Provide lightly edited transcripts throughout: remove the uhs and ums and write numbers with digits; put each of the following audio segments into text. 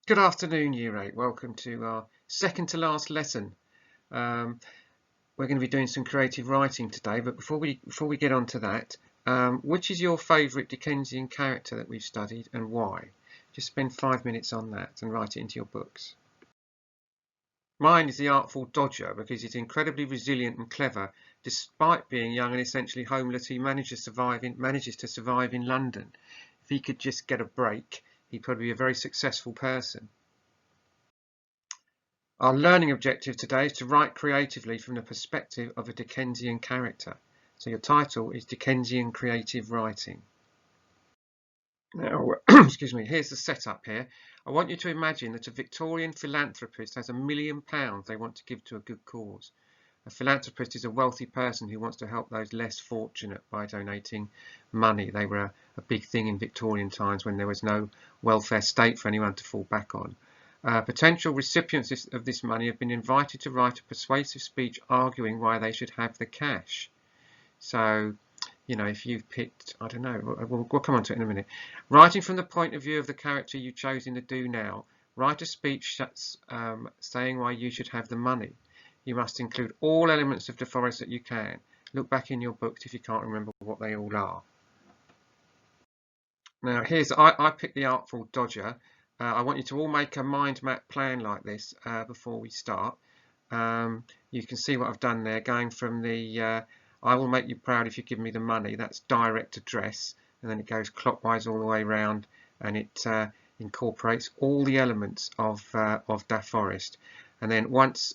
Good afternoon, Year 8. Welcome to our second to last lesson. We're going to be doing some creative writing today, but before we get on to that, which is your favourite Dickensian character that we've studied and why? Just spend 5 minutes on that and write it into your books. Mine is the Artful Dodger because he's incredibly resilient and clever. Despite being young and essentially homeless, he manages to survive in London. If he could just get a break, he'd probably be a very successful person. Our learning objective today is to write creatively from the perspective of a Dickensian character. So your title is Dickensian Creative Writing. Now, excuse me, here's the setup here. I want you to imagine that a Victorian philanthropist has £1 million they want to give to a good cause. A philanthropist is a wealthy person who wants to help those less fortunate by donating money. They were a big thing in Victorian times when there was no welfare state for anyone to fall back on. Potential recipients of this money have been invited to write a persuasive speech arguing why they should have the cash. So, you know, if you've picked, I don't know, we'll come on to it in a minute. Writing from the point of view of the character you've chosen to do now, write a speech that's saying why you should have the money. You must include all elements of the forest that you can. Look back in your books if you can't remember what they all are. Now, I picked the Artful Dodger. I want you to all make a mind map plan like this before we start. You can see what I've done there, going from the I will make you proud if you give me the money. That's direct address, and then it goes clockwise all the way around, and it incorporates all the elements of that forest. And then once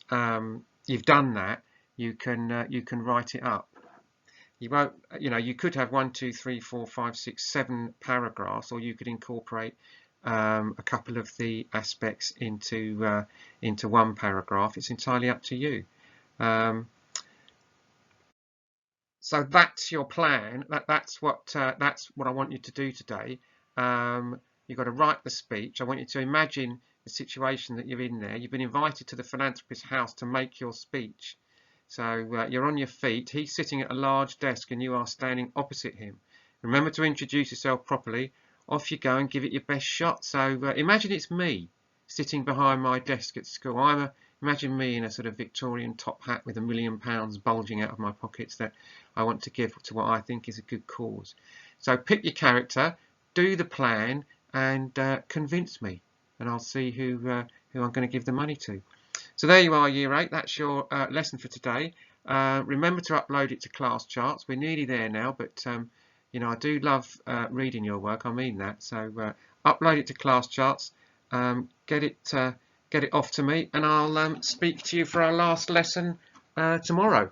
you've done that, you can write it up. You won't, you know, you could have 1, 2, 3, 4, 5, 6, 7 paragraphs, or you could incorporate a couple of the aspects into one paragraph. It's entirely up to you. So that's your plan. That's what I want you to do today. You've got to write the speech. I want you to imagine the situation that you're in there. You've been invited to the philanthropist's house to make your speech. So you're on your feet. He's sitting at a large desk and you are standing opposite him. Remember to introduce yourself properly. Off you go and give it your best shot. So imagine it's me sitting behind my desk at school. Imagine me in a sort of Victorian top hat with £1 million bulging out of my pockets that I want to give to what I think is a good cause. So pick your character, do the plan, and convince me, and I'll see who I'm going to give the money to. So there you are, Year 8. That's your lesson for today. Remember to upload it to class charts. We're nearly there now, but you know, I do love reading your work. I mean that. So upload it to class charts. Get it off to me, and I'll speak to you for our last lesson tomorrow.